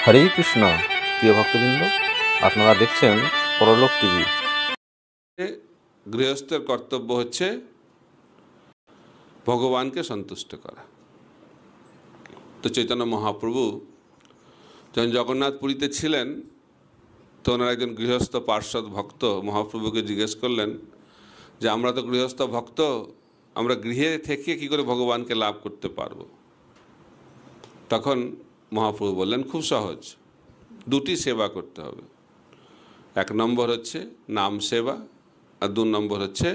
হরে কৃষ্ণ। প্রিয় ভক্তবৃন্দ, আপনারা দেখছেন পরলোক টিভি। গৃহস্থের কর্তব্য হচ্ছে ভগবানকে সন্তুষ্ট করা। তো চৈতন্য মহাপ্রভু যখন জগন্নাথ পুরীতে ছিলেন, তো ওনার একজন গৃহস্থ পার্ষদ ভক্ত মহাপ্রভুকে জিজ্ঞেস করলেন যে আমরা তো গৃহস্থ ভক্ত, আমরা গৃহে থেকে কি করে ভগবানকে লাভ করতে পারবো? তখন মহাপ্রভু বললেন খুব সহজ, দুটি সেবা করতে হবে। এক নম্বর হচ্ছে নাম সেবা, আর 2 নম্বর হচ্ছে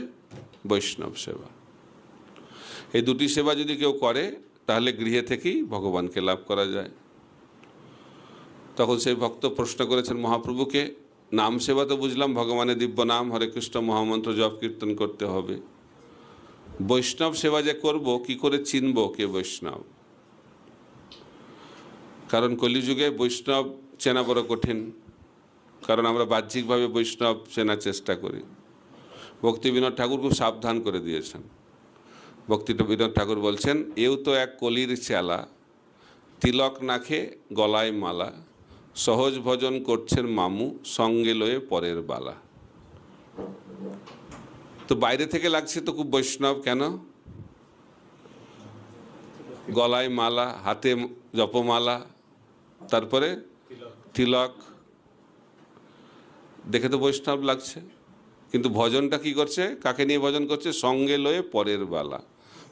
বৈষ্ণব সেবা। এই দুটি সেবা যদি কেউ করে তাহলে গৃহে থেকেই ভগবানকে লাভ করা যায়। তখন সেই ভক্ত প্রশ্ন করেছেন মহাপ্রভুকে, নাম সেবা তো বুঝলাম, ভগবানের দিব্য নাম হরে কৃষ্ণ মহামন্ত্র জপ কীর্তন করতে হবে, বৈষ্ণব সেবা যে করব কি করে চিনব কে বৈষ্ণব? কারণ কলিযুগে বৈষ্ণব চেনা বড় কঠিন, কারণ আমরা বাহ্যিকভাবে বৈষ্ণব চেনার চেষ্টা করি। ভক্তিবিনোদ ঠাকুর খুব সাবধান করে দিয়েছেন। ভক্তিবিনোদ ঠাকুর বলছেন, এও তো এক কলির চেলা, তিলক নাখে গলায় মালা, সহজ ভজন করছেন মামু, সঙ্গে লয়ে পরের বালা। তো বাইরে থেকে লাগছে তো খুব বৈষ্ণব, কেন? গলায় মালা, হাতে জপমালা, তারপরে তিলক, দেখে তো বৈষ্ণব লাগছে। কিন্তু ভজনটা কি করছে? কাকে নিয়ে ভজন করছে? সঙ্গে লয়ে পরের বালা,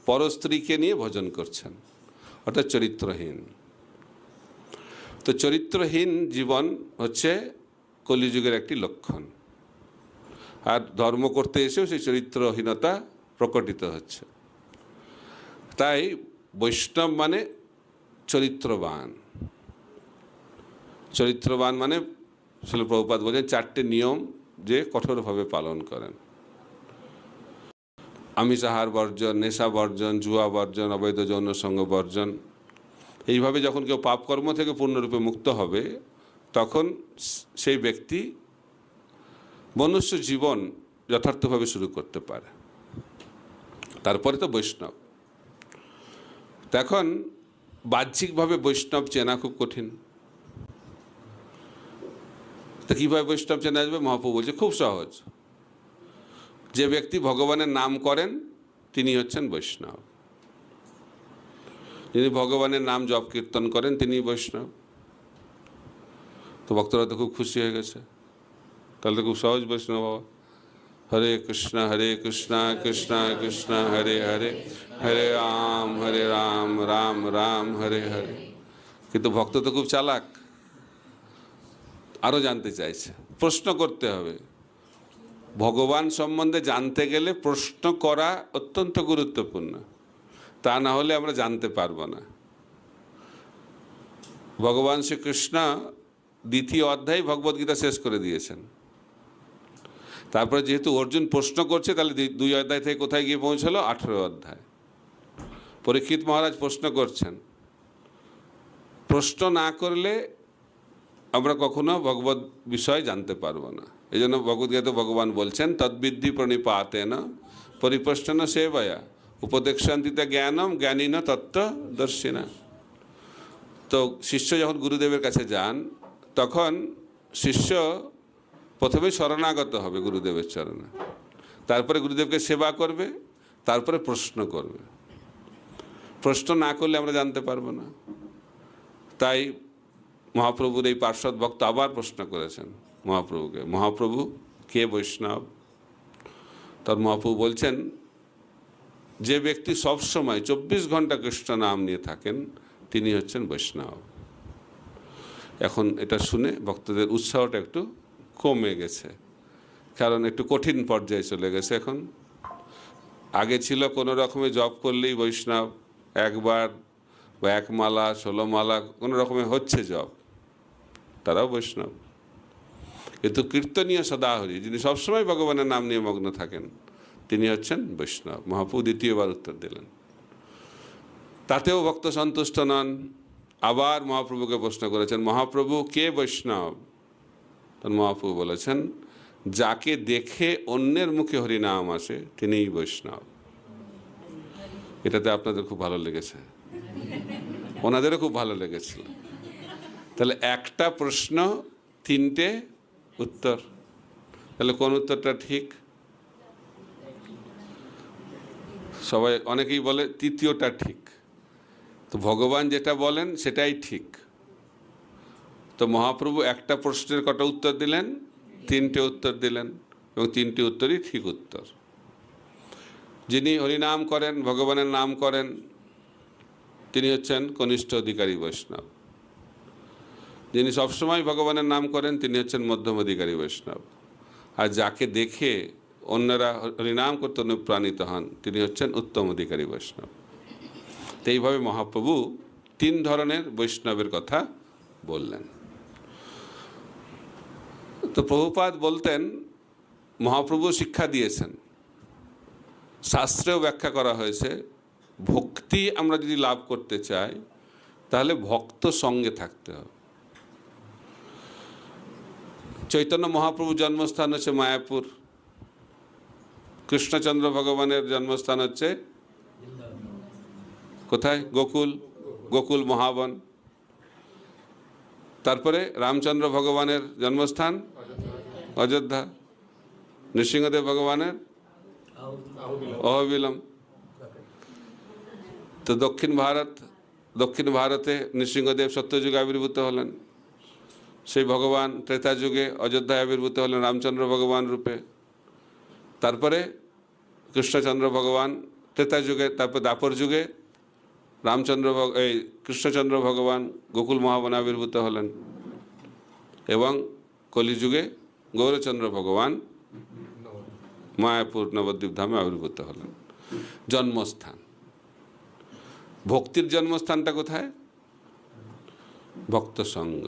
পরস্ত্রীকে নিয়ে ভজন করছেন, অর্থাৎ চরিত্রহীন। তো চরিত্রহীন জীবন হচ্ছে কলিযুগের একটি লক্ষণ। আর ধর্ম করতে এসেও সেই চরিত্রহীনতা প্রকটিত হচ্ছে। তাই বৈষ্ণব মানে চরিত্রবান। চরিত্রবান মানে শিল প্রভুপাদ বলেন 4টে নিয়ম যে কঠোরভাবে পালন করেন। আমিষাহার বর্জন, নেশা বর্জন, জুয়া বর্জন, অবৈধ যৌন সঙ্গ বর্জন। এইভাবে যখন কেউ পাপকর্ম থেকে পূর্ণরূপে মুক্ত হবে, তখন সেই ব্যক্তি মনুষ্য জীবন যথার্থভাবে শুরু করতে পারে। তারপরে তো বৈষ্ণব। এখন বাহ্যিকভাবে বৈষ্ণব চেনা খুব কঠিন। তো কীভাবে বৈষ্ণব চেনা যাবে? মহাপ্রভু বলছে খুব সহজ, যে ব্যক্তি ভগবানের নাম করেন তিনি হচ্ছেন বৈষ্ণব। যিনি ভগবানের নাম জপ কীর্তন করেন তিনি বৈষ্ণব। তো ভক্তরা তো খুব খুশি হয়ে গেছে, তাহলে তো খুব সহজ বৈষ্ণব বাবা। হরে কৃষ্ণ কৃষ্ণ কৃষ্ণ হরে হরে, হরে রাম রাম রাম হরে হরে। কিন্তু ভক্ত তো খুব চালাক, আরও জানতে চাইছে, প্রশ্ন করতে হবে। ভগবান সম্বন্ধে জানতে গেলে প্রশ্ন করা অত্যন্ত গুরুত্বপূর্ণ, তা না হলে আমরা জানতে পারবো না। ভগবান শ্রীকৃষ্ণ 2য় অধ্যায় ভগবদ্গীতা শেষ করে দিয়েছেন। তারপরে যেহেতু অর্জুন প্রশ্ন করছে, তাহলে 2 অধ্যায় থেকে কোথায় গিয়ে পৌঁছলো? 18 অধ্যায়। পরীক্ষিত মহারাজ প্রশ্ন করছেন। প্রশ্ন না করলে আমরা কখনো ভগবত বিষয় জানতে পারবো না। এই জন্য ভগবদ্গীতা ভগবান বলছেন, তদ্বিদ্ধি প্রণিপাতেন পরিপ্রশ্ন সেবয়া উপদেক্ষান্তিতে জ্ঞানম জ্ঞানীন তত্ত্বদর্শিনা। তো শিষ্য যখন গুরুদেবের কাছে যান, তখন শিষ্য প্রথমে শরণাগত হবে গুরুদেবের চরণে, তারপরে গুরুদেবকে সেবা করবে, তারপরে প্রশ্ন করবে। প্রশ্ন না করলে আমরা জানতে পারবো না। তাই মহাপ্রভুর এই পার্ষদ ভক্ত আবার প্রশ্ন করেছেন মহাপ্রভুকে, মহাপ্রভু কে বৈষ্ণব? তার মহাপ্রভু বলছেন, যে ব্যক্তি সবসময় 24 ঘন্টা কৃষ্ণ নাম নিয়ে থাকেন তিনি হচ্ছেন বৈষ্ণব। এখন এটা শুনে ভক্তদের উৎসাহটা একটু কমে গেছে, কারণ একটু কঠিন পর্যায়ে চলে গেছে। এখন আগে ছিল কোনো রকমে জপ করলেই বৈষ্ণব, একবার বা 1 মালা 16 মালা কোনো রকমে হচ্ছে জপ, তারাও বৈষ্ণব। কিন্তু কীর্তনীয় সদাহরি, যিনি সবসময় ভগবানের নাম নিয়ে মগ্ন থাকেন, তিনি হচ্ছেন বৈষ্ণব। মহাপ্রভু 2য়বার উত্তর দিলেন। তাতেও ভক্ত সন্তুষ্ট নন, আবার মহাপ্রভুকে প্রশ্ন করেছেন, মহাপ্রভু কে বৈষ্ণব? তখন মহাপ্রভু বলেছেন, যাকে দেখে অন্যের মুখে হরিনাম আসে তিনিই বৈষ্ণব। এটাতে আপনাদের খুব ভালো লেগেছে, ওনাদেরও খুব ভালো লেগেছিল। তাহলে একটা প্রশ্ন তিনটে উত্তর, তাহলে কোন উত্তরটা ঠিক? সবাই অনেকেই বলে তৃতীয়টা ঠিক। তো ভগবান যেটা বলেন সেটাই ঠিক। তো মহাপ্রভু একটা প্রশ্নের কটা উত্তর দিলেন? তিনটে উত্তর দিলেন, এবং তিনটে উত্তরই ঠিক উত্তর। যিনি হরিনাম করেন, ভগবানের নাম করেন, তিনি হচ্ছেন কনিষ্ঠ অধিকারী বৈষ্ণব। যিনি সবসময় ভগবানের নাম করেন তিনি হচ্ছেন মধ্যম অধিকারী বৈষ্ণব। আর যাকে দেখে অন্যরা হরিনাম করতে অনুপ্রাণিত হন তিনি হচ্ছেন উত্তম অধিকারী বৈষ্ণব। তো এইভাবে মহাপ্রভু তিন ধরনের বৈষ্ণবের কথা বললেন। তো প্রভুপাদ বলতেন, মহাপ্রভু শিক্ষা দিয়েছেন, শাস্ত্রেও ব্যাখ্যা করা হয়েছে, ভক্তি আমরা যদি লাভ করতে চাই তাহলে ভক্ত সঙ্গে থাকতে হবে। চৈতন্য মহাপ্রভুর জন্মস্থান হচ্ছে মায়াপুর, কৃষ্ণচন্দ্র ভগবানের জন্মস্থান হচ্ছে কোথায়? গোকুল, গোকুল মহাবন। তারপরে রামচন্দ্র ভগবানের জন্মস্থান অযোধ্যা, নৃসিংহদেব ভগবানের অহোবিলম। তো দক্ষিণ ভারতে নৃসিংহদেব সত্যযুগে আবির্ভূত হলেন, সেই ভগবান ত্রেতা যুগে অযোধ্যায় আবির্ভূত হলেন রামচন্দ্র ভগবান রূপে। তারপরে কৃষ্ণচন্দ্র ভগবান ত্রেতা যুগে, তারপর দ্বাপর যুগে কৃষ্ণচন্দ্র ভগবান গোকুল মহাবনে আবির্ভূত হলেন, এবং কলিযুগে গৌরচন্দ্র ভগবান মায়াপুর নবদ্বীপ ধামে আবির্ভূত হলেন। জন্মস্থান, ভক্তির জন্মস্থানটা কোথায়? ভক্ত সঙ্গ।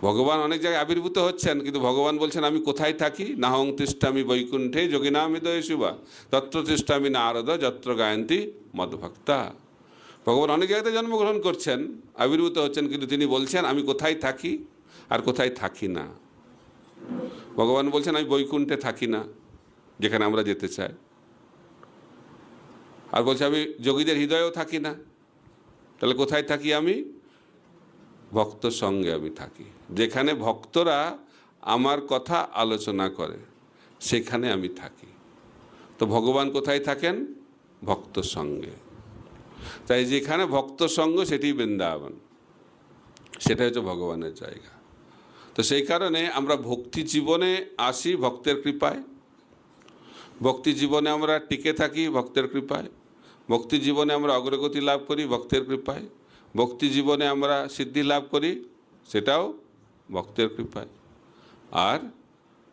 ভগবান অনেক জায়গায় আবির্ভূত হচ্ছেন, কিন্তু ভগবান বলছেন আমি কোথায় থাকি? নাহং তিষ্ঠামি বৈকুণ্ঠে যোগিনামি দয়সুবা তত্র তিষ্ঠামি নারদ যত্র গায়ন্তী মদভক্তা। ভগবান অনেক জায়গাতে জন্মগ্রহণ করছেন, আবির্ভূত হচ্ছেন, কিন্তু তিনি বলছেন আমি কোথায় থাকি আর কোথায় থাকি না। ভগবান বলছেন আমি বৈকুণ্ঠে থাকি না, যেখানে আমরা যেতে চাই, আর বলছে আমি যোগীদের হৃদয়েও থাকি না। তাহলে কোথায় থাকি? আমি ভক্ত সঙ্গে আমি থাকি, যেখানে ভক্তরা আমার কথা আলোচনা করে সেখানে আমি থাকি। তো ভগবান কোথায় থাকেন? ভক্ত সঙ্গে। তাই যেখানে ভক্ত সঙ্গ সেটি বৃন্দাবন, সেটা হচ্ছে ভগবানের জায়গা। তো সেই কারণে আমরা ভক্তি জীবনে আসি ভক্তের কৃপায়, ভক্তি জীবনে আমরা টিকে থাকি ভক্তের কৃপায়, ভক্তি জীবনে আমরা অগ্রগতি লাভ করি ভক্তের কৃপায়, ভক্তি জীবনে আমরা সিদ্ধি লাভ করি সেটাও ভক্তের কৃপায়, আর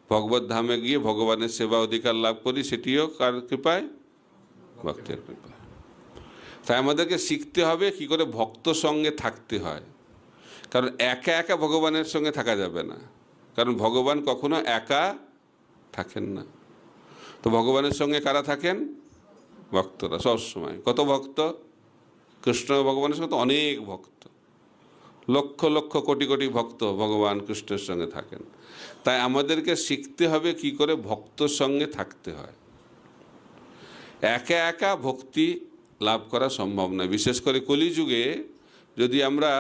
ভগবত ধামে গিয়ে ভগবানের সেবা অধিকার লাভ করি সেটিও কার কৃপায়? ভক্তের কৃপায়। তাই আমাদেরকে শিখতে হবে কি করে ভক্ত সঙ্গে থাকতে হয়, কারণ একা একা ভগবানের সঙ্গে থাকা যাবে না, কারণ ভগবান কখনো একা থাকেন না। তো ভগবানের সঙ্গে কারা থাকেন? ভক্তরা সবসময়। কত ভক্ত? কৃষ্ণ ভগবানের সঙ্গে তো অনেক ভক্ত, লক্ষ লক্ষ কোটি কোটি ভক্ত ভগবান কৃষ্ণের সঙ্গে থাকেন। তাই আমাদেরকে শিখতে হবে কি করে ভক্তর সঙ্গে থাকতে হয়। একা একা ভক্তি লাভ করা সম্ভব নয়, বিশেষ করে কলিযুগে যদি আমরা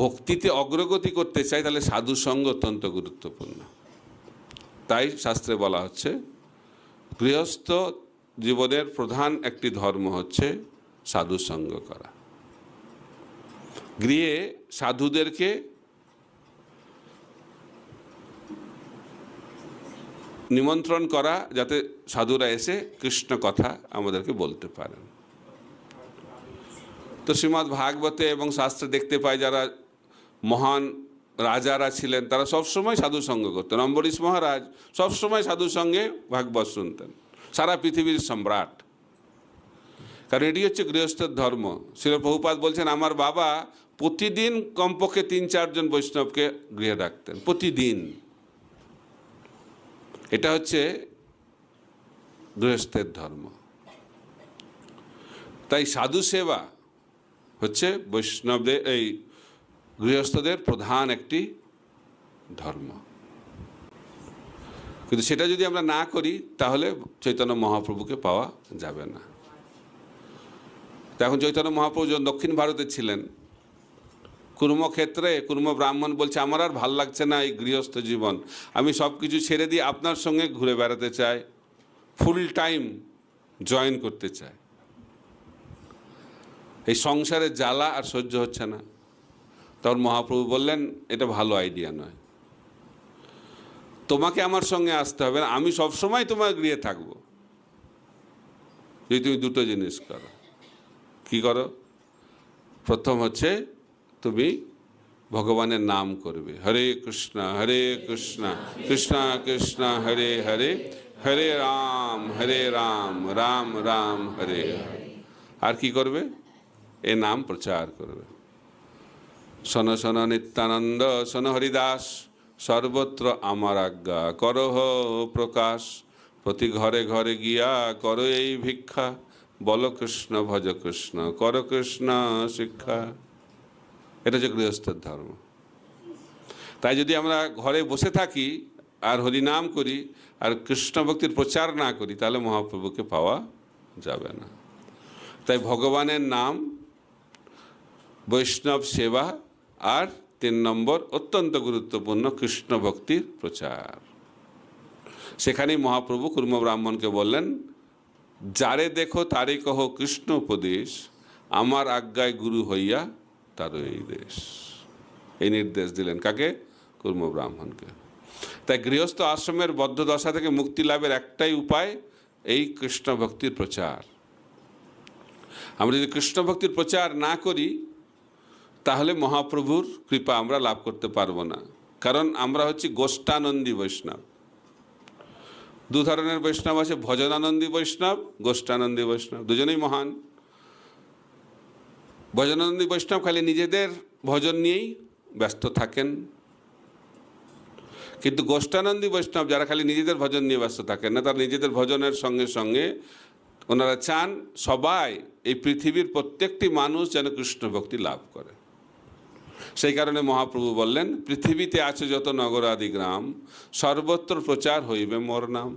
ভক্তিতে অগ্রগতি করতে চাই তাহলে সাধু সঙ্গ অত্যন্ত গুরুত্বপূর্ণ। তাই শাস্ত্রে বলা হচ্ছে গৃহস্থ জীবনের প্রধান একটি ধর্ম হচ্ছে সাধু সঙ্গ করা। গৃহে সাধুদেরকে নিমন্ত্রণ করা, যাতে সাধুরা এসে কৃষ্ণ কথা আমাদেরকে বলতে পারেন। তো শ্রীমদ্ ভাগবতে এবং শাস্ত্রে দেখতে পাই যারা মহান রাজারা ছিলেন তারা সবসময় সাধু সঙ্গ করতেন। অম্বরীশ মহারাজ সবসময় সাধু সঙ্গে ভাগবত শুনতেন, সারা পৃথিবীর সম্রাট। কারণ এটি হচ্ছে গৃহস্থের ধর্ম। শ্রীল প্রভুপাদ বলছেন আমার বাবা প্রতিদিন কমপক্ষে ৩-৪ জন বৈষ্ণবকে গৃহে ডাকতেন, প্রতিদিন। এটা হচ্ছে গৃহস্থের ধর্ম। তাই সাধু সেবা হচ্ছে বৈষ্ণবদের, এই গৃহস্থদের প্রধান একটি ধর্ম। কিন্তু সেটা যদি আমরা না করি তাহলে চৈতন্য মহাপ্রভুকে পাওয়া যাবে না। তো এখন চৈতন্য মহাপ্রভু যখন দক্ষিণ ভারতে ছিলেন, কুর্মক্ষেত্রে কুর্ম ব্রাহ্মণ বলছে আমার আর ভাল লাগছে না এই গৃহস্থ জীবন, আমি সব কিছু ছেড়ে দিয়ে আপনার সঙ্গে ঘুরে বেড়াতে চাই, ফুল টাইম জয়েন করতে চাই, এই সংসারের জ্বালা আর সহ্য হচ্ছে না। তখন মহাপ্রভু বললেন এটা ভালো আইডিয়া নয়, তোমাকে আমার সঙ্গে আসতে হবে না, আমি সবসময় তোমার গৃহে থাকবো যদি তুমি দুটো জিনিস করো। কি করো? প্রথম হচ্ছে তুমি ভগবানের নাম করবে, হরে কৃষ্ণ কৃষ্ণ কৃষ্ণ হরে হরে, হরে রাম রাম রাম হরে হরে। আর কি করবে? এ নাম প্রচার করবে। শোন শোন নিত্যানন্দ, শোন হরিদাস, সর্বত্র আমার আজ্ঞা করহ প্রকাশ, প্রতি ঘরে ঘরে গিয়া করো এই ভিক্ষা, বল কৃষ্ণ ভজ কৃষ্ণ কর কৃষ্ণ শিক্ষা। এটা হচ্ছে গৃহস্থের ধর্ম। তাই যদি আমরা ঘরে বসে থাকি আর হরিনাম করি আর কৃষ্ণ ভক্তির প্রচার না করি, তাহলে মহাপ্রভুকে পাওয়া যাবে না। তাই ভগবানের নাম, বৈষ্ণব সেবা, আর 3 নম্বর অত্যন্ত গুরুত্বপূর্ণ কৃষ্ণ ভক্তির প্রচার। সেখানেই মহাপ্রভু কুর্ম ব্রাহ্মণকে বললেন, যারে দেখো তারে কহ কৃষ্ণ উপদেশ, আমার আজ্ঞায় গুরু হইয়া তারই দেশ। এই নির্দেশ দিলেন কাকে? কুর্ম ব্রাহ্মণকে। তাই গৃহস্থ আশ্রমের বদ্ধদশা থেকে মুক্তি লাভের একটাই উপায় এই কৃষ্ণ ভক্তির প্রচার। আমরা যদি কৃষ্ণ ভক্তির প্রচার না করি তাহলে মহাপ্রভুর কৃপা আমরা লাভ করতে পারবো না। কারণ আমরা হচ্ছি গোষ্ঠানন্দী বৈষ্ণব। 2 ধরনের বৈষ্ণব আছে, ভজনানন্দী বৈষ্ণব, গোষ্ঠানন্দী বৈষ্ণব, দুজনেই মহান। ভজনানন্দী বৈষ্ণব খালি নিজেদের ভজন নিয়েই ব্যস্ত থাকেন, কিন্তু গোষ্ঠানন্দী বৈষ্ণব যারা খালি নিজেদের ভজন নিয়ে ব্যস্ত থাকেন না, তারা নিজেদের ভজনের সঙ্গে সঙ্গে ওনারা চান সবাই, এই পৃথিবীর প্রত্যেকটি মানুষ যেন কৃষ্ণ ভক্তি লাভ করে। সেই কারণে মহাপ্রভু বললেন, পৃথিবীতে আছে যত নগরাদি গ্রাম, সর্বত্র প্রচার হইবে মোর নাম।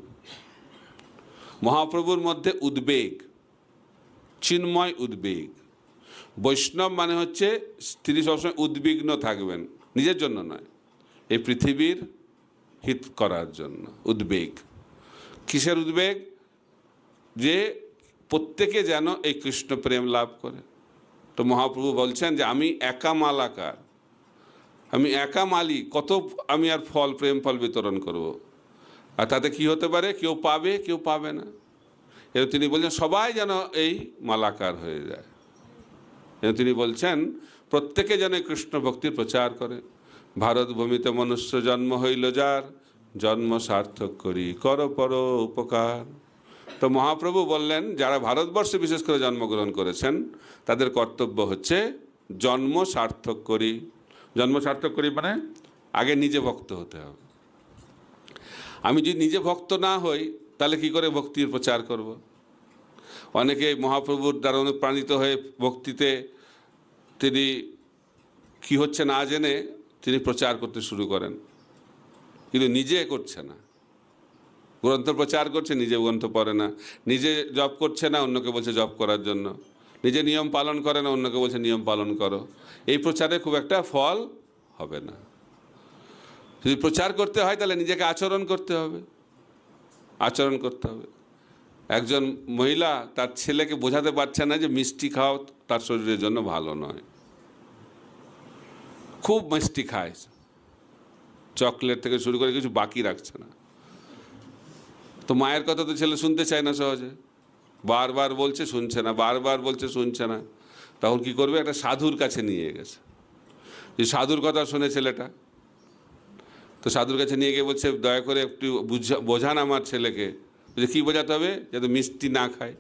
মহাপ্রভুর মধ্যে উদ্বেগ, চিন্ময় উদ্বেগ। বৈষ্ণব মানে হচ্ছে তিনি সবসময় উদ্বিগ্ন থাকবেন, নিজের জন্য নয়, এই পৃথিবীর হিত করার জন্য উদ্বেগ। কিসের উদ্বেগ? যে প্রত্যেকে যেন এই কৃষ্ণ প্রেম লাভ করে। তো মহাপ্রভু বলছেন যে আমি একা মালাকার, আমি একা মালি, কত আমি আর ফল, প্রেম ফল বিতরণ করব, আর তাতে কি হতে পারে? কেউ পাবে, কেউ পাবে না। এবং তিনি বলছেন সবাই যেন এই মালাকার হয়ে যায়। এবং তিনি বলছেন প্রত্যেকে যেন কৃষ্ণ ভক্তির প্রচার করে। ভারত ভূমিতে মনুষ্য জন্ম হইল যার, জন্ম সার্থক করি কর পর উপকার। তো মহাপ্রভু বললেন যারা ভারতবর্ষে বিশেষ করে জন্মগ্রহণ করেছেন তাদের কর্তব্য হচ্ছে জন্ম সার্থক করি। জন্ম সার্থক করি মানে আগে নিজে ভক্ত হতে হবে। আমি যদি নিজে ভক্ত না হই তাহলে কি করে ভক্তির প্রচার করব? অনেকে মহাপ্রভুর দ্বারা অনুপ্রাণিত হয়ে ভক্তিতে তিনি কি হচ্ছে না জেনে তিনি প্রচার করতে শুরু করেন, কিন্তু নিজে করছে না। গ্রন্থ প্রচার করছে, নিজে গ্রন্থ পড়ে না, নিজে জপ করছে না, অন্যকে বলছে জপ করার জন্য, নিজে নিয়ম পালন করে না, অন্যকে বলছে নিয়ম পালন করো। এই প্রচারে খুব একটা ফল হবে না। যদি প্রচার করতে হয় তাহলে নিজেকে আচরণ করতে হবে, আচরণ করতে হবে। একজন মহিলা তার ছেলেকে বোঝাতে পারছে না যে মিষ্টি খাওয়া তার শরীরের জন্য ভালো নয়, খুব মিষ্টি খায়, চকলেট থেকে শুরু করে কিছু বাকি রাখছে না। তো মায়ের কথা তো ছেলে শুনতে চায় না সহজে, বারবার বলছে শুনছে না, বারবার বলছে শুনছে না। তখন কি করবে? একটা সাধুর কাছে নিয়ে গেছে, যে সাধুর কথা শুনে ছেলেটা। তো সাধুর কাছে নিয়ে গিয়ে বলছে দয়া করে একটু বোঝান আমার ছেলেকে। বলছে কী বোঝাতে হবে? যাতে মিষ্টি না খায়।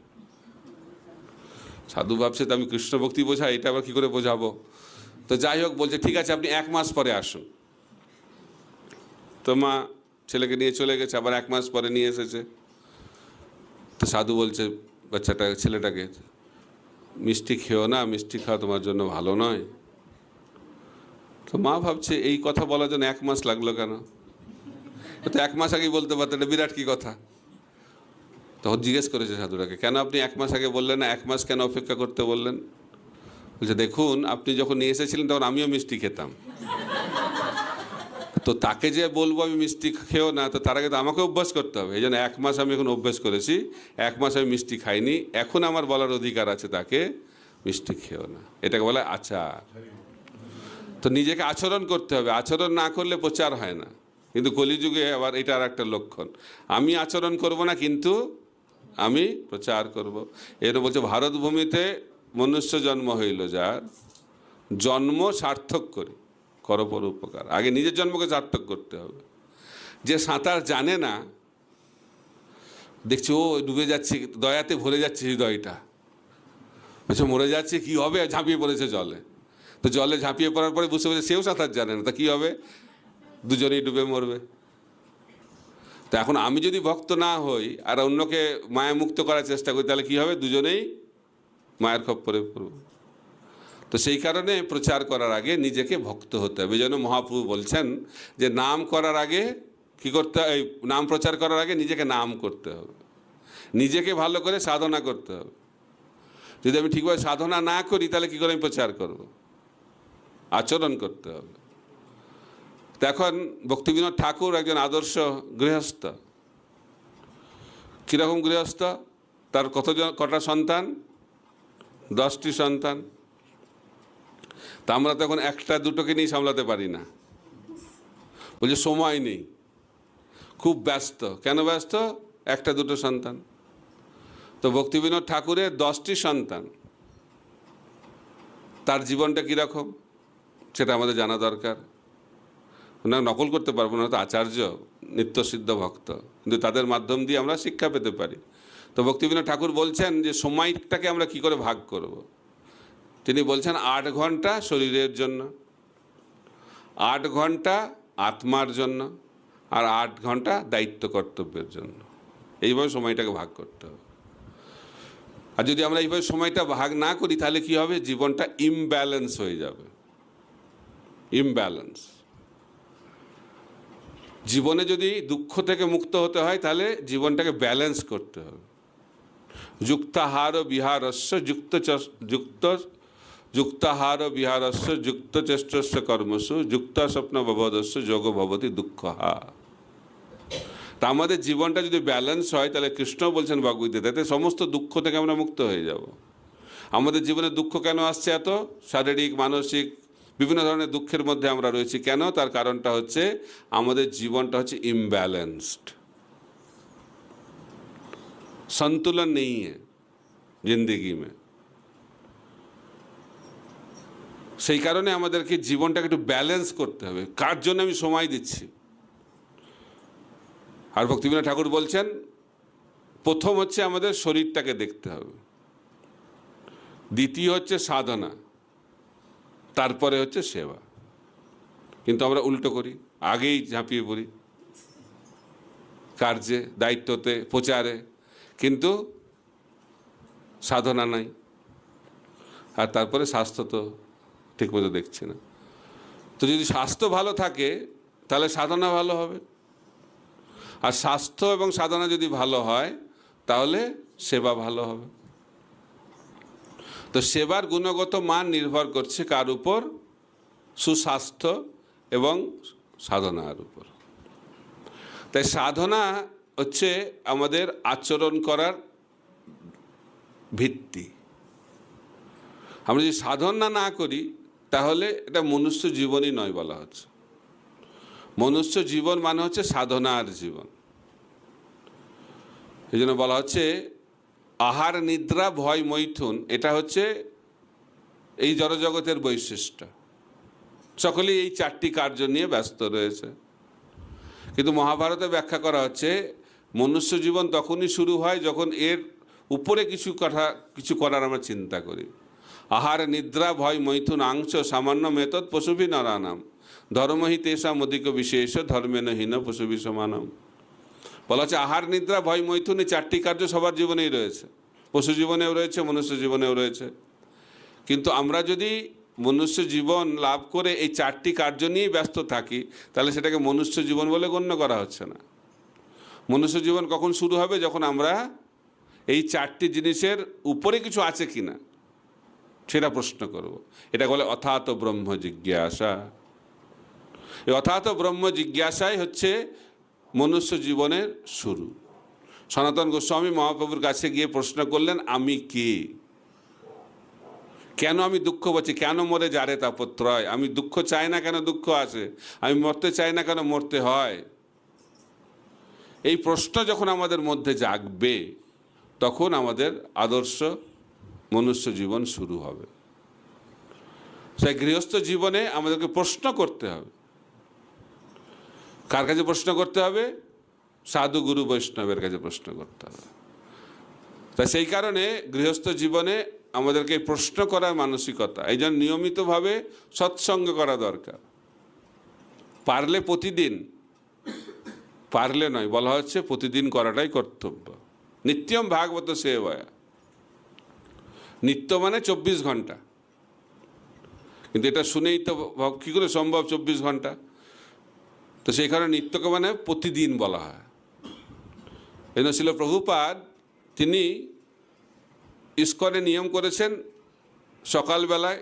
সাধু ভাবছে তো আমি কৃষ্ণ ভক্তি বোঝাই, এটা আবার কী করে বোঝাবো? তো যাই হোক বলছে ঠিক আছে আপনি 1 মাস পরে আসুন। তো মা ছেলেকে নিয়ে চলে গেছে, আবার 1 মাস পরে নিয়ে এসেছে। তো সাধু বলছে বাচ্চাটা, ছেলেটাকে, মিষ্টি খেও না, মিষ্টি খাওয়া তোমার জন্য ভালো নয়। তো মা ভাবছে এই কথা বলার জন্য 1 মাস লাগলো কেন? তো 1 মাস আগেই বলতে পারতো, এটা বিরাট কি কথা। তখন জিজ্ঞেস করেছে সাধুরাকে, কেন আপনি 1 মাস আগে বললেন না, 1 মাস কেন অপেক্ষা করতে বললেন? বলছে, দেখুন আপনি যখন নিয়ে এসেছিলেন তখন আমিও মিষ্টি খেতাম, তো তাকে যে বলবো আমি মিষ্টি খেও না, তো তার আগে তো আমাকে অভ্যাস করতে হবে। এই জন্য 1 মাস আমি এখন অভ্যাস করেছি, 1 মাস আমি মিষ্টি খাইনি, এখন আমার বলার অধিকার আছে তাকে মিষ্টি খেও না। এটাকে বলে আচার। তো নিজেকে আচরণ করতে হবে, আচরণ না করলে প্রচার হয় না। কিন্তু কলিযুগে আবার এটা আর একটা লক্ষণ, আমি আচরণ করব না কিন্তু আমি প্রচার করব। এর বলছে ভারত ভূমিতে মনুষ্য জন্ম হইল যার, জন্ম সার্থক করি করো পর উপকার। আগে নিজের জন্মকে সার্থক করতে হবে। যে সাঁতার জানে না, দেখছি ও ডুবে যাচ্ছে, দয়াতে ভরে যাচ্ছে হৃদয়টা, বলছে মরে যাচ্ছে, কি হবে, ঝাঁপিয়ে পড়েছে জলে। তো জলে ঝাঁপিয়ে পড়ার পরে বুঝতে পারছে সেও সাঁতার জানে না, তা কী হবে, দুজনেই ডুবে মরবে। তো এখন আমি যদি ভক্ত না হই আর অন্যকে মায়ামুক্ত করার চেষ্টা করি, তাহলে কী হবে, দুজনেই মায়ের খপ্পরে পড়ব। তো সেই কারণে প্রচার করার আগে নিজেকে ভক্ত হতে হবে। এই জন্য মহাপ্রভু বলছেন যে নাম করার আগে কী করতে হয়, নাম প্রচার করার আগে নিজেকে নাম করতে হবে, নিজেকে ভালো করে সাধনা করতে হবে। যদি আমি ঠিকভাবে সাধনা না করি তাহলে কী করে আমি প্রচার করব? আচরণ করতে হবে। তো এখন ভক্তিবিনোদ ঠাকুর একজন আদর্শ গৃহস্থ। কীরকম গৃহস্থ? তার কটা সন্তান? 10টি সন্তান। তা আমরা তখন 1টা 2টোকে নিয়ে সামলাতে পারি না, বলছে সময় নেই, খুব ব্যস্ত। কেন ব্যস্ত? 1টা 2টো সন্তান। তো ভক্তিবিনোদ ঠাকুরের 10টি সন্তান, তার জীবনটা কীরকম সেটা আমাদের জানা দরকার। না নকল করতে পারবো না, তো আচার্য নিত্যসিদ্ধ ভক্ত, কিন্তু তাদের মাধ্যম দিয়ে আমরা শিক্ষা পেতে পারি। তো ভক্তিবিনোদ ঠাকুর বলছেন যে সময়টাকে আমরা কি করে ভাগ করব। তিনি বলছেন 8 ঘন্টা শরীরের জন্য, 8 ঘন্টা আত্মার জন্য, আর 8 ঘন্টা দায়িত্ব কর্তব্যের জন্য। এইভাবে সময়টাকে ভাগ করতে হবে। আর যদি আমরা এইভাবে সময়টা ভাগ না করি তাহলে কি হবে, জীবনটা ইমব্যালেন্স হয়ে যাবে। ইমব্যালেন্স। জীবনে যদি দুঃখ থেকে মুক্ত হতে হয় তাহলে জীবনটাকে ব্যালেন্স করতে হবে। যুক্তাহার বিহারস্য যুক্তাহার বিহারস্য যুক্ত চেষ্টস্য কর্মসু যুক্ত স্বপ্ন ভবদস্য যোগ ভবতি দুঃখহা। তা আমাদের জীবনটা যদি ব্যালেন্স হয় তাহলে কৃষ্ণ বলছেন ভগবদ্গীতাতে সমস্ত দুঃখ থেকে আমরা মুক্ত হয়ে যাব। আমাদের জীবনে দুঃখ কেন আসছে? এত শারীরিক মানসিক বিভিন্ন ধরনের দুঃখের মধ্যে আমরা রয়েছি কেন? তার কারণটা হচ্ছে আমাদের জীবনটা হচ্ছে ইমব্যালেন্সড, संतुलन नहीं है जिंदगी में। সেই কারণে আমাদেরকে জীবনটাকে একটু ব্যালেন্স করতে হবে। কার জন্য আমি সময় দিচ্ছি? আর ভক্তিবিনোদ ঠাকুর বলছেন প্রথম হচ্ছে আমাদের শরীরটাকে দেখতে হবে, দ্বিতীয় হচ্ছে সাধনা, তারপরে হচ্ছে সেবা। কিন্তু আমরা উল্টো করি, আগেই ঝাঁপিয়ে পড়ি কার্যে, দায়িত্বতে, প্রচারে, কিন্তু সাধনা নাই। আর তারপরে স্বাস্থ্য তো ঠিকমতো দেখছি না। তো যদি স্বাস্থ্য ভালো থাকে তাহলে সাধনা ভালো হবে, আর স্বাস্থ্য এবং সাধনা যদি ভালো হয় তাহলে সেবা ভালো হবে। তো সেবার গুণগত মান নির্ভর করছে কার উপর? সুস্বাস্থ্য এবং সাধনার উপর। তাই সাধনা হচ্ছে আমাদের আচরণ করার ভিত্তি। আমরা যদি সাধনা না করি তাহলে এটা মনুষ্য জীবনই নয় বলা হচ্ছে। মনুষ্য জীবন মানে হচ্ছে সাধনার জীবন। এই জন্য বলা হচ্ছে আহার নিদ্রা ভয় মৈথুন, এটা হচ্ছে এই জড়জগতের বৈশিষ্ট্য। সকলেই এই 4টি কার্য নিয়ে ব্যস্ত রয়েছে। কিন্তু মহাভারতে ব্যাখ্যা করা হচ্ছে মনুষ্য জীবন তখনই শুরু হয় যখন এর উপরে কিছু করার আমরা চিন্তা করি। আহার নিদ্রা ভয় মৈথুন আংশ সামান্য মেতদ পশুভি নরানাম ধর্মহি তেষাম অধিক বিশেষ ধর্মেন হীন পশুভি সমানম। বলা হচ্ছে আহার নিদ্রা ভয় মৈথুন এই 4টি কার্য সবার জীবনেই রয়েছে, পশু জীবনেও রয়েছে, মনুষ্য জীবনেও রয়েছে। কিন্তু আমরা যদি মনুষ্য জীবন লাভ করে এই 4টি কার্য নিয়েই ব্যস্ত থাকি তাহলে সেটাকে মনুষ্য জীবন বলে গণ্য করা হচ্ছে না। মনুষ্য জীবন কখন শুরু হবে? যখন আমরা এই চারটি জিনিসের উপরে কিছু আছে কিনা সেটা প্রশ্ন করব। এটা বলে অথাত ব্রহ্ম জিজ্ঞাসা। এই অথাত ব্রহ্ম জিজ্ঞাসাই হচ্ছে মনুষ্য জীবনের শুরু। সনাতন গোস্বামী মহাপ্রভুর কাছে গিয়ে প্রশ্ন করলেন, আমি কে? কেন আমি দুঃখ পাচ্ছি? কেন মরে যারে তাপত্রয়? আমি দুঃখ চাই না, কেন দুঃখ আসে? আমি মরতে চাই না, কেন মরতে হয়? এই প্রশ্ন যখন আমাদের মধ্যে জাগবে, তখন আমাদের আদর্শ মনুষ্য জীবন শুরু হবে। সেই গৃহস্থ জীবনে আমাদেরকে প্রশ্ন করতে হবে। কার কাছে প্রশ্ন করতে হবে? সাধু গুরু বৈষ্ণবের কাছে প্রশ্ন করতে হবে। তা সেই কারণে গৃহস্থ জীবনে আমাদেরকে প্রশ্ন করার মানসিকতা, এই জন্য নিয়মিতভাবে সৎসঙ্গ করা দরকার। পারলে প্রতিদিন, পারলে নয়, বলা হচ্ছে প্রতিদিন করাটাই কর্তব্য। নিত্যম ভাগবত সেবয়া। নিত্য মানে 24 ঘন্টা, কিন্তু এটা শুনেই তো কী করে সম্ভব 24 ঘন্টা? তো সেই কারণে নিত্যকে মানে প্রতিদিন বলা হয়। এই জন্য শিল প্রভুপাদ তিনি ইস্কনে নিয়ম করেছেন সকালবেলায়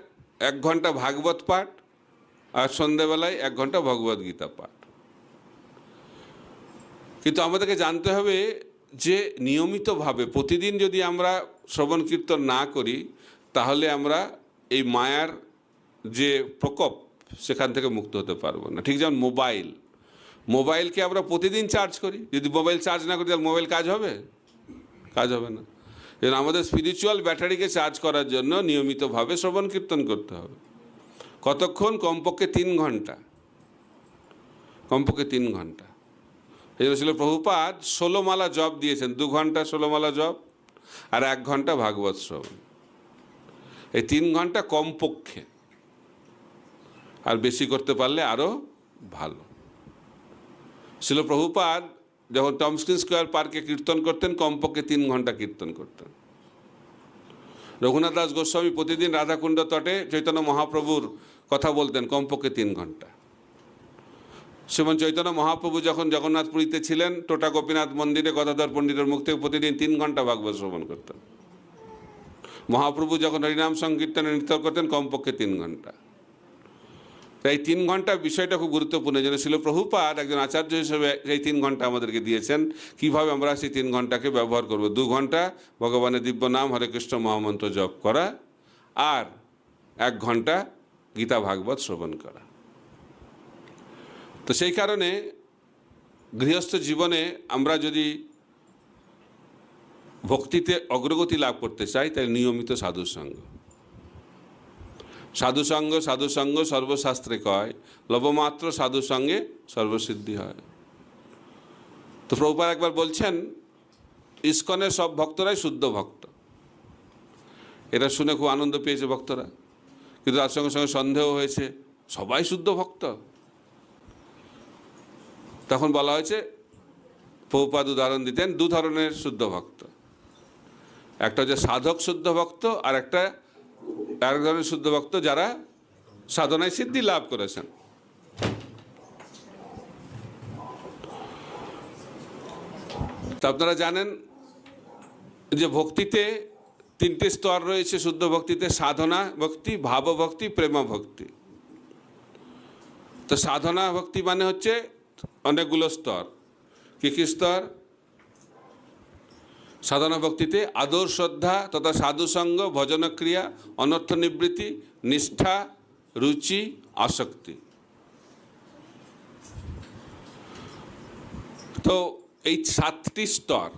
1 ঘন্টা ভাগবত পাঠ আর সন্ধ্যাবেলায় 1 ঘন্টা ভগবদ গীতা পাঠ। কিন্তু আমাদেরকে জানতে হবে যে নিয়মিতভাবে প্রতিদিন যদি আমরা শ্রবণ কীর্তন না করি, তাহলে আমরা এই মায়ার যে প্রকোপ সেখান থেকে মুক্ত হতে পারবো না। ঠিক যেমন মোবাইলকে আমরা প্রতিদিন চার্জ করি, যদি মোবাইল চার্জ না করি তাহলে মোবাইল কাজ হবে? কাজ হবে না। যেন আমাদের স্পিরিচুয়াল ব্যাটারিকে চার্জ করার জন্য নিয়মিতভাবে শ্রবণ কীর্তন করতে হবে। কতক্ষণ? কমপক্ষে 3 ঘন্টা, কমপক্ষে 3 ঘন্টা। এই জন্য ছিল প্রভুপাদ 16 মালা জপ দিয়েছেন, 2 ঘন্টা 16 মালা জপ আর 1 ঘন্টা ভাগবত শ্রবণ। এই 3 ঘন্টা কমপক্ষে, আর বেশি করতে পারলে আরও ভালো। ছিল প্রভুপাদ যখন টমস্কিন স্কোয়ার পার্কে কীর্তন করতেন, কমপক্ষে 3 ঘন্টা কীর্তন করতেন। রঘুনাথ দাস গোস্বামী প্রতিদিন রাধাকুণ্ড তটে চৈতন্য মহাপ্রভুর কথা বলতেন, কমপক্ষে 3 ঘন্টা। শ্রীমন চৈতন্য মহাপ্রভু যখন জগন্নাথপুরীতে ছিলেন, টোটা গোপীনাথ মন্দিরে গদাধর পণ্ডিতের মুখ থেকে প্রতিদিন 3 ঘন্টা ভাগবত শ্রবণ করতেন। মহাপ্রভু যখন হরিনাম সংকীর্তনে নৃত্য করতেন, কমপক্ষে 3 ঘন্টা। তাই 3 ঘন্টা বিষয়টা খুব গুরুত্বপূর্ণ। যেন ছিল প্রভুপাদ একজন আচার্য হিসেবে এই 3 ঘন্টা আমাদেরকে দিয়েছেন, কিভাবে আমরা সেই 3 ঘন্টাকে ব্যবহার করব। 2 ঘন্টা ভগবানের দিব্য নাম হরে কৃষ্ণ মহামন্ত্র জপ করা, আর 1 ঘন্টা গীতা ভাগবত শ্রবণ করা। তো সেই কারণে গৃহস্থ জীবনে আমরা যদি ভক্তিতে অগ্রগতি লাভ করতে চাই, তাহলে নিয়মিত সাধুসঙ্গ। সাধুসঙ্গ সাধুসঙ্গ সর্বশাস্ত্রে কয়, লবমাত্র সাধুসঙ্গে সর্বসিদ্ধি হয়। তো প্রভুপাদ একবার বলছেন, ইস্কনের সব ভক্তরাই শুদ্ধ ভক্ত। এটা শুনে খুব আনন্দ পেয়েছে ভক্তরা, কিন্তু তার সঙ্গে সঙ্গে সন্দেহ হয়েছে, সবাই শুদ্ধ ভক্ত? তখন বলা হয়েছে, প্রভুপাদ উদাহরণ দিতেন 2 ধরনের শুদ্ধ ভক্ত। একটা হচ্ছে সাধক শুদ্ধ ভক্ত, আর আরেক ধরনের শুদ্ধ ভক্ত যারা সাধনায় সিদ্ধি লাভ করেছেন। তা আপনারা জানেন যে ভক্তিতে 3টে স্তর রয়েছে শুদ্ধ ভক্তিতে: সাধনা ভক্তি, ভাব ভক্তি, প্রেম ভক্তি। তো সাধনা ভক্তি মানে হচ্ছে অনেকগুলো স্তর। কী কী স্তর? সাধনা ভক্তিতে আদর, শ্রদ্ধা তথা সাধুসঙ্গ, ভজনক্রিয়া, অনর্থ নিবৃত্তি, নিষ্ঠা, রুচি, আসক্তি। তো এই 7টি স্তর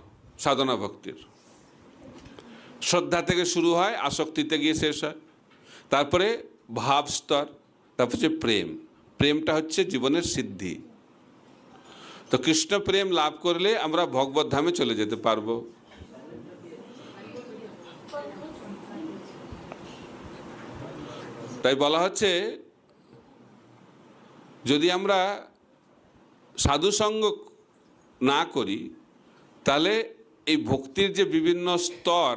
সাধনা ভক্তির। শ্রদ্ধা থেকে শুরু হয়, আসক্তিতে গিয়ে শেষ হয়। তারপরে ভাব স্তর, তারপর হচ্ছে প্রেম। প্রেমটা হচ্ছে জীবনের সিদ্ধি। তো কৃষ্ণ প্রেম লাভ করলে আমরা ভগবত ধামে চলে যেতে পারবো। তাই বলা হচ্ছে, যদি আমরা সাধুসঙ্গ না করি, তাহলে এই ভক্তির যে বিভিন্ন স্তর,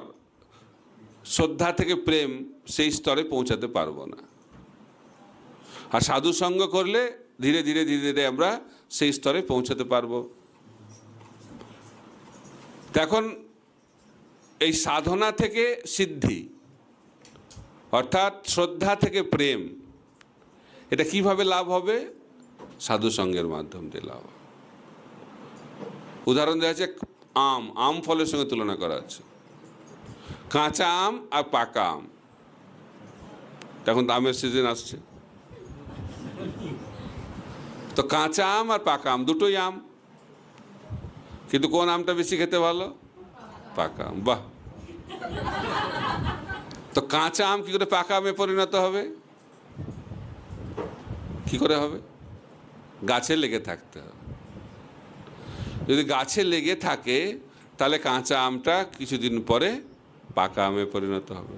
শ্রদ্ধা থেকে প্রেম, সেই স্তরে পৌঁছাতে পারবো না। আর সাধুসঙ্গ করলে ধীরে ধীরে ধীরে ধীরে আমরা সেই স্তরে পৌঁছাতে পারবো। এখন এই সাধনা থেকে সিদ্ধি, অর্থাৎ শ্রদ্ধা থেকে প্রেম, এটা কিভাবে লাভ হবে? সাধু সঙ্গের মাধ্যম দিয়ে লাভ হবে। উদাহরণ দেওয়া আছে, আম ফলের সঙ্গে তুলনা করা হচ্ছে। কাঁচা আম আর পাকা আম, এখন তো আমের সিজন আসছে, তো কাঁচা আম আর পাকা আম দুটোই আম, কিন্তু কোন আমটা বেশি খেতে ভালো? পাকা আম। বাহ! তো কাঁচা আম কি করে পাকা আমে পরিণত হবে? কি করে হবে? গাছে লেগে থাকতে হবে। যদি গাছে লেগে থাকে তাহলে কাঁচা আমটা কিছুদিন পরে পাকা আমে পরিণত হবে।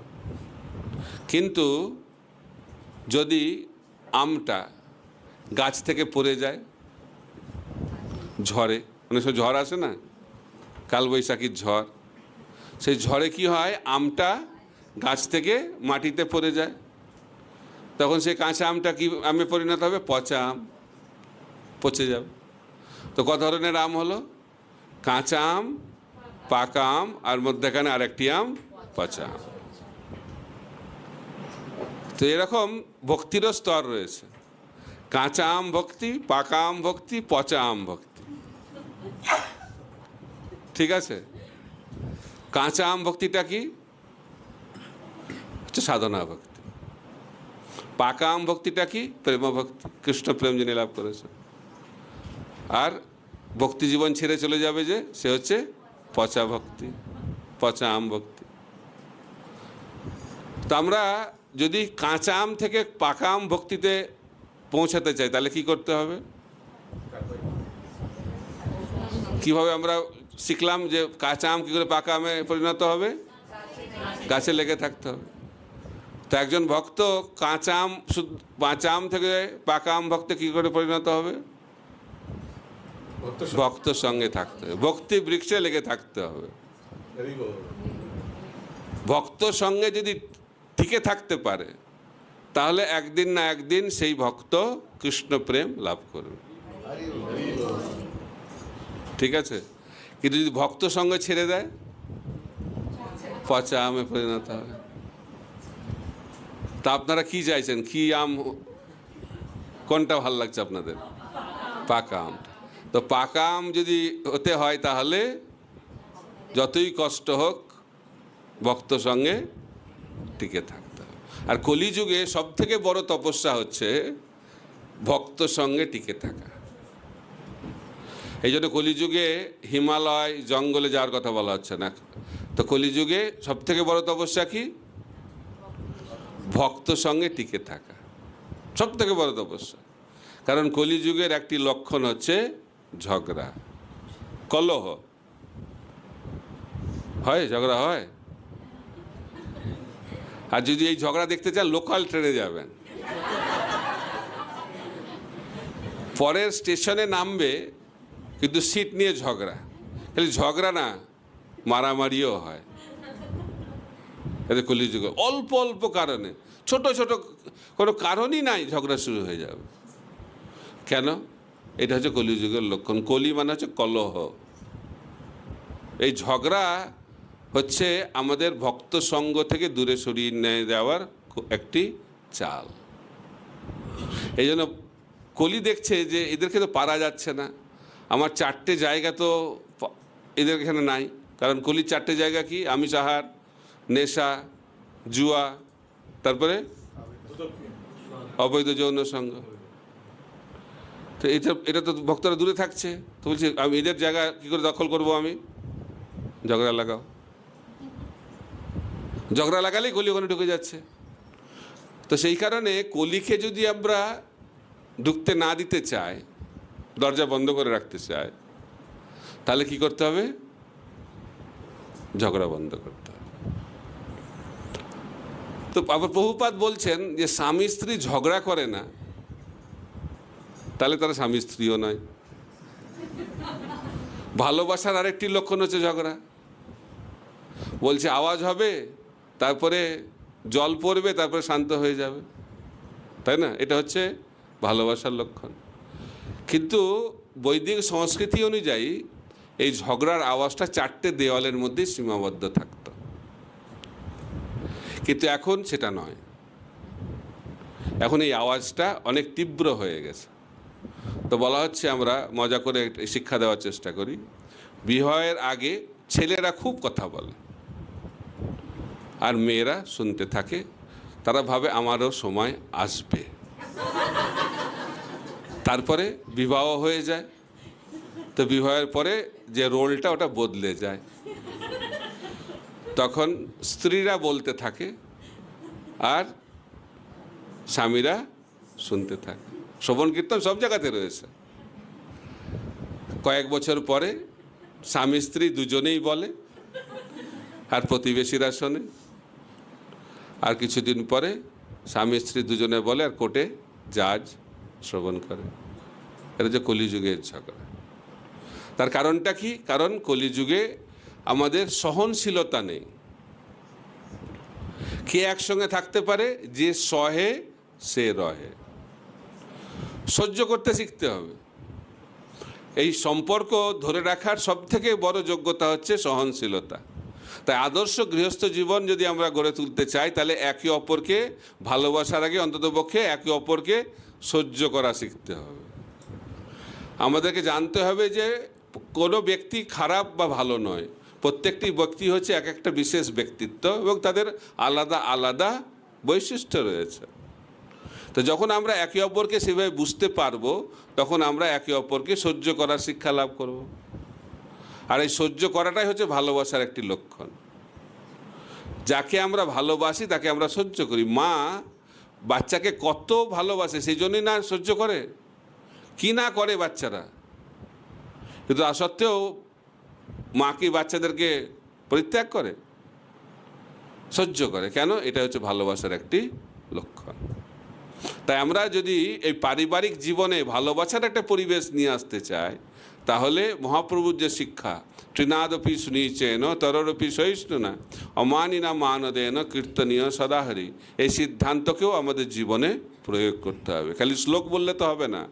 কিন্তু যদি আমটা গাছ থেকে পড়ে যায় ঝড়ে, অনেক সময় ঝড় আসে না, কালবৈশাখীর ঝড়, সেই ঝড়ে কি হয়? আমটা গাছ থেকে মাটিতে পড়ে যায়, তখন সেই কাঁচা আমটা কি আমে পরিণত হবে? পচা আম, পচে যাবে। তো ক ধরনের আম হলো? কাঁচা আম, পাকা আম, আর মধ্যেখানে আরেকটি আম পচা আম। তো এরকম ভক্তিরও স্তর রয়েছে, কাঁচা আম ভক্তি, পাকা আম ভক্তি, পচা আম ভক্তি। ঠিক আছে? কাঁচা আম ভক্তিটা কি? হচ্ছে সাধনা ভক্তি। পাকা আম ভক্তিটা কি? প্রেম ভক্তি, কৃষ্ণ প্রেম যিনি লাভ করেছে। আর ভক্তি জীবন ছেড়ে চলে যাবে যে, সে হচ্ছে পচা ভক্তি, পচা আম ভক্তি। তো আমরা যদি কাঁচা আম থেকে পাকা আম ভক্তিতে পৌঁছাতে চাই তাহলে কি করতে হবে? কিভাবে আমরা শিখলাম যে কাঁচা আম কী করে পাকা আমে পরিণত হবে? গাছে লেগে থাকতে হবে। তো একজন ভক্ত কাঁচা আম থেকে পাকা আম ভক্তে কী করে পরিণত হবে? ভক্তর সঙ্গে থাকতে হবে, ভক্তি বৃক্ষে লেগে থাকতে হবে। ভক্তর সঙ্গে যদি টিকে থাকতে পারে তাহলে একদিন না একদিন সেই ভক্ত কৃষ্ণ প্রেম লাভ করবে। ঠিক আছে? কিন্তু যদি ভক্ত সঙ্গে ছেড়ে দেয়, পচা আমে পরিণত হবে। তা আপনারা কি চাইছেন? কি আম, কোনটা ভালো লাগছে আপনাদের? পাকা আম। তো পাকা আম যদি হতে হয় তাহলে যতই কষ্ট হোক ভক্ত সঙ্গে টিকে থাকতে হবে। আর কলিযুগে সব থেকে বড় তপস্যা হচ্ছে ভক্ত সঙ্গে টিকে থাকা। এই জন্য কলিযুগে হিমালয় জঙ্গলে যাওয়ার কথা বলা হচ্ছে না। তো কলিযুগে সব থেকে বড় তপস্যা কি? ভক্ত সঙ্গে টিকে থাকা সব থেকে বড় তপস্যা। কারণ কলিযুগের একটি লক্ষণ হচ্ছে ঝগড়া, কলহ হয়, ঝগড়া হয়। আর যদি এই ঝগড়া দেখতে চান লোকাল ট্রেনে যাবেন, পরের স্টেশনে নামবে কিন্তু সিট নিয়ে ঝগড়া। খালি ঝগড়া না, মারামারিও হয়। এটা কলিযুগে অল্প অল্প কারণে, ছোট ছোট কোনো কারণই নাই ঝগড়া শুরু হয়ে যাবে। কেন? এটা হচ্ছে কলিযুগের লক্ষণ। কলি মানে হচ্ছে কলহ। এই ঝগড়া হচ্ছে আমাদের ভক্ত সঙ্গ থেকে দূরে সরিয়ে নিয়ে যাওয়ার একটি চাল। এই জন্য কলি দেখছে যে এদেরকে তো পারা যাচ্ছে না, আমার চারটে জায়গা তো এদের এখানে নাই। কারণ কলির চারটে জায়গা কি? আমিষ আহার, নেশা, জুয়া, তারপরে অবৈধ যৌন সঙ্গ। তো এটা তো ভক্তরা দূরে থাকছে। তো বলছে আমি এদের জায়গা কী করে দখল করব? আমি ঝগড়া লাগাও। ঝগড়া লাগালেই কলি ওখানে ঢুকে যাচ্ছে। তো সেই কারণে কলিকে যদি আমরা ঢুকতে না দিতে চাই, দরজা বন্ধ করে রাখতে চাই, তাহলে কি করতে হবে? ঝগড়া বন্ধ করতে হবে। তো আবার প্রভুপাদ বলছেন যে স্বামী স্ত্রী ঝগড়া করে না, তাহলে তারা স্বামী স্ত্রীও নয়। ভালোবাসার আরেকটি লক্ষণ হচ্ছে ঝগড়া। বলছে আওয়াজ হবে, তারপরে জল পড়বে, তারপরে শান্ত হয়ে যাবে, তাই না? এটা হচ্ছে ভালোবাসার লক্ষণ। কিন্তু বৈদিক সংস্কৃতি অনুযায়ী এই ঝগড়ার আওয়াজটা চারটে দেওয়ালের মধ্যে সীমাবদ্ধ থাকতো। কিন্তু এখন সেটা নয়, এখন এই আওয়াজটা অনেক তীব্র হয়ে গেছে। তো বলা হচ্ছে, আমরা মজা করে শিক্ষা দেওয়ার চেষ্টা করি, বিবাহের আগে ছেলেরা খুব কথা বলে আর মেয়েরা শুনতে থাকে, তারা ভাবে আমারও সময় আসবে। তারপরে বিবাহ হয়ে যায়, তো বিবাহের পরে যে রোলটা ওটা বদলে যায়, তখন স্ত্রীরা বলতে থাকে আর স্বামীরা শুনতে থাকে। শ্রবণ কীর্তন সব জায়গাতে রয়েছে। কয়েক বছর পরে স্বামী স্ত্রী দুজনেই বলে আর প্রতিবেশীরা শোনে, আর কিছুদিন পরে স্বামী স্ত্রী দুজনে বলে আর কোর্টে জাজ শ্রবণ করে। এটা যে কলিযুগের ঝগড়া। তার কারণটা কি? কারণ কলিযুগে আমাদের সহনশীলতা নেই। কে একসঙ্গে থাকতে পারে? যে সহে সে রহে। সহ্য করতে শিখতে হবে। এই সম্পর্ক ধরে রাখার সবথেকে বড় যোগ্যতা হচ্ছে সহনশীলতা। তাই আদর্শ গৃহস্থ জীবন যদি আমরা গড়ে তুলতে চাই, তাহলে একে অপরকে ভালোবাসার আগে অন্ততপক্ষে একে অপরকে সহ্য করা শিখতে হবে। আমাদেরকে জানতে হবে যে কোনো ব্যক্তি খারাপ বা ভালো নয়, প্রত্যেকটি ব্যক্তি হচ্ছে এক একটা বিশেষ ব্যক্তিত্ব এবং তাদের আলাদা আলাদা বৈশিষ্ট্য রয়েছে। তো যখন আমরা একে অপরকে সেভাবে বুঝতে পারবো, তখন আমরা একে অপরকে সহ্য করার শিক্ষা লাভ করব। আর এই সহ্য করাটাই হচ্ছে ভালোবাসার একটি লক্ষণ। যাকে আমরা ভালোবাসি তাকে আমরা সহ্য করি। মা বাচ্চাকে কত ভালোবাসে, সেই জন্যই না সহ্য করে, কি না করে বাচ্চারা। কিন্তু তা সত্ত্বেও মা কি বাচ্চাদেরকে পরিত্যাগ করে? সহ্য করে। কেন? এটা হচ্ছে ভালোবাসার একটি লক্ষণ। তাই আমরা যদি এই পারিবারিক জীবনে ভালোবাসার একটা পরিবেশ নিয়ে আসতে চাই, তাহলে মহাপ্রভুর যে শিক্ষা, তৃণাদপি সুনিচেন তররপি সহিষ্ণুনা অমানিনা মানদেন কীর্তনীয় সদাহরি, এই সিদ্ধান্তকেও আমাদের জীবনে প্রয়োগ করতে হবে। খালি শ্লোক বললে তো হবে না।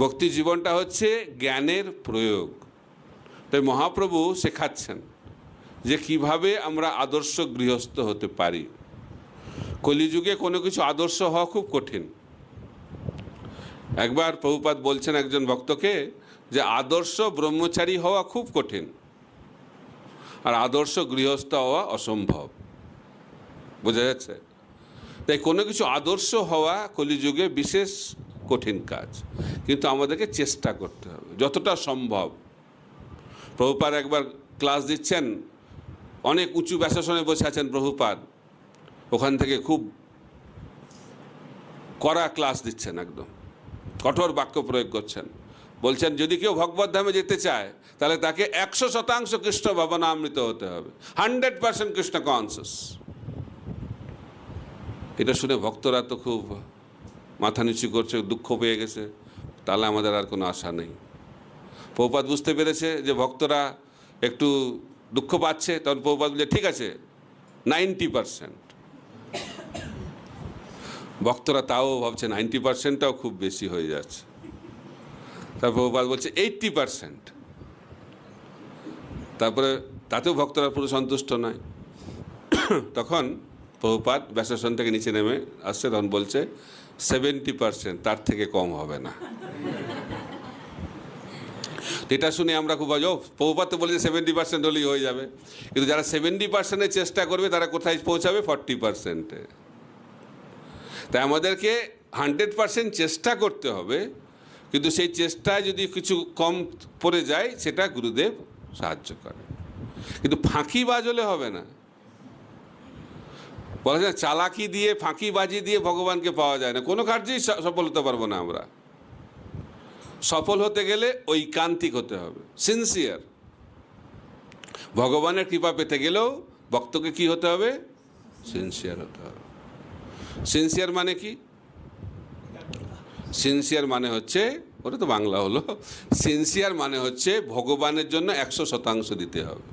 ভক্তি জীবনটা হচ্ছে জ্ঞানের প্রয়োগ। তাই মহাপ্রভু শেখাচ্ছেন যে কিভাবে আমরা আদর্শ গৃহস্থ হতে পারি। কলিযুগে কোনো কিছু আদর্শ হওয়া খুব কঠিন। একবার প্রভুপাদ বলছেন একজন ভক্তকে যে আদর্শ ব্রহ্মচারী হওয়া খুব কঠিন আর আদর্শ গৃহস্থ হওয়া অসম্ভব। বোঝা যাচ্ছে? তাই কোনো কিছু আদর্শ হওয়া কলিযুগে বিশেষ কঠিন কাজ, কিন্তু আমাদেরকে চেষ্টা করতে হবে যতটা সম্ভব। প্রভুপাদ একবার ক্লাস দিচ্ছেন, অনেক উঁচু ব্যাসাসনে বসে আছেন প্রভুপাদ, ওখান থেকে খুব কড়া ক্লাস দিচ্ছেন, একদম কঠোর বাক্য প্রয়োগ করছেন। বলছেন যদি কেউ ভগবত ধামে যেতে চায় তাহলে তাকে 100% কৃষ্ণ ভাবনামৃত হতে হবে, 100% কৃষ্ণ কনসিয়াস। এটা শুনে ভক্তরা তো খুব মাথা নিচু করছে, দুঃখ পেয়ে গেছে, তাহলে আমাদের আর কোনো আশা নেই। প্রভুপাদ বুঝতে পেরেছে যে ভক্তরা একটু দুঃখ পাচ্ছে, তখন প্রভুপাদ বলে ঠিক আছে 90%। ভক্তরা তাও ভাবছে 90%টাও খুব বেশি হয়ে যাচ্ছে। তারপর প্রভুপাদ বলছে 80%। তারপরে তাতেও ভক্তরা পুরো সন্তুষ্ট নয়। তখন প্রভুপাদ ব্যাসাসন থেকে নিচে নেমে আসছে, তখন বলছে 70%, তার থেকে কম হবে না। এটা শুনে আমরা খুব প্রভুপাদ তো বলেছে 70% হলেই হয়ে যাবে, কিন্তু যারা 70%-এর চেষ্টা করবে তারা কোথায় পৌঁছাবে? 40%-এ। তাই আমাদেরকে 100% চেষ্টা করতে হবে, কিন্তু সেই চেষ্টায় যদি কিছু কম পড়ে যায় সেটা গুরুদেব সাহায্য করে। কিন্তু ফাঁকিবাজ হলে হবে না। বলা যায় চালাকি দিয়ে, ফাঁকিবাজি দিয়ে ভগবানকে পাওয়া যায় না। কোনো কার্যেই সফল হতে পারবো না আমরা। সফল হতে গেলে ঐকান্তিক হতে হবে, সিনসিয়ার। ভগবানের কৃপা পেতে গেলেও ভক্তকে কি হতে হবে? সিনসিয়ার হতে হবে। সিনসিয়ার মানে কি? সিনসিয়ার মানে হচ্ছে, ওটা তো বাংলা হলো, সিনসিয়ার মানে হচ্ছে ভগবানের জন্য 100% দিতে হবে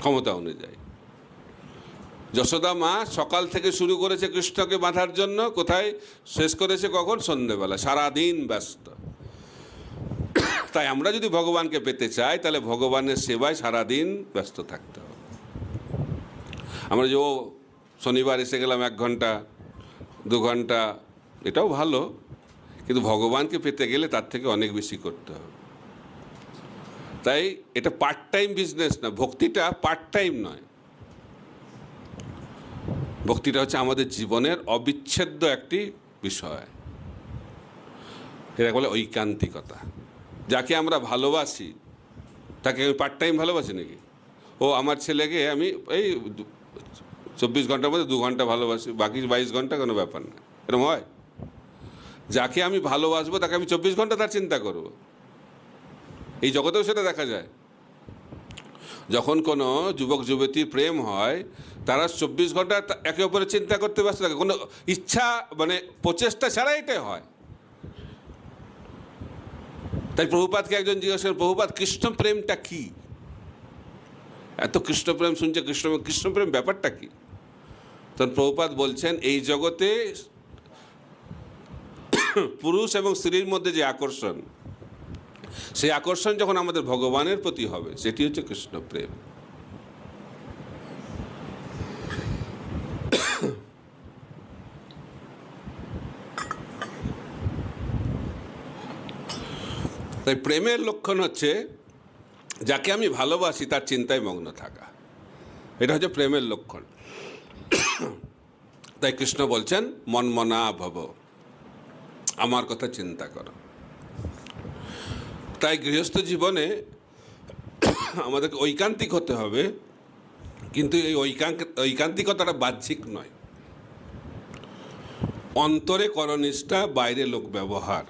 ক্ষমতা অনুযায়ী। যশোদা মা সকাল থেকে শুরু করেছে কৃষ্ণকে বাঁধার জন্য, কোথায় শেষ করেছে? কখন? সন্ধ্যেবেলা। সারাদিন ব্যস্ত। তাই আমরা যদি ভগবানকে পেতে চাই তাহলে ভগবানের সেবায় সারাদিন ব্যস্ত থাকতে হবে। আমরা যে শনিবার এসে গেলাম 1 ঘন্টা 2 ঘন্টা, এটাও ভালো, কিন্তু ভগবানকে পেতে গেলে তার থেকে অনেক বেশি করতে হবে। তাই এটা পার্ট টাইম বিজনেস না, ভক্তিটা পার্ট টাইম নয়, ভক্তিটা হচ্ছে আমাদের জীবনের অবিচ্ছেদ্য একটি বিষয়। এটা বলে ঐকান্তিকতা। যাকে আমরা ভালোবাসি তাকে আমি পার্ট টাইম ভালোবাসি নাকি? ও আমার ছেলেকে আমি এই 24 ঘন্টার মধ্যে 2 ঘন্টা ভালোবাসি, বাকি 22 ঘন্টা কোনো ব্যাপার না, এরকম হয়? যাকে আমি ভালোবাসবো তাকে আমি 24 ঘন্টা তার চিন্তা করব। এই জগতেও সেটা দেখা যায়। যখন কোনো যুবক যুবতীর প্রেম হয়, তারা 24 ঘন্টা একে অপরের চিন্তা করতে ব্যস্ত থাকে, কোনো ইচ্ছা মানে প্রচেষ্টা ছাড়া এটাই হয়। তাই প্রভুপাদকে একজন জিজ্ঞেস করেন, প্রভুপাদ কৃষ্ণ প্রেমটা কি? এত কৃষ্ণ প্রেম শুনছে, কৃষ্ণ প্রেম ব্যাপারটা কি? তখন প্রভুপাদ বলছেন, এই জগতে পুরুষ এবং স্ত্রীর মধ্যে যে আকর্ষণ, সেই আকর্ষণ যখন আমাদের ভগবানের প্রতি হবে, সেটি হচ্ছে কৃষ্ণ প্রেম। তাই প্রেমের লক্ষণ হচ্ছে যাকে আমি ভালোবাসি তার চিন্তায় মগ্ন থাকা, এটা হচ্ছে প্রেমের লক্ষণ। তাই কৃষ্ণ বলছেন মনমনা ভব, আমার কথা চিন্তা করো। তাই গৃহস্থ জীবনে আমাদেরকে ঐকান্তিক হতে হবে, কিন্তু এই ঐকান্তিকতাটা বাহ্যিক নয়। অন্তরে করনিষ্ঠা, বাইরে লোক ব্যবহার,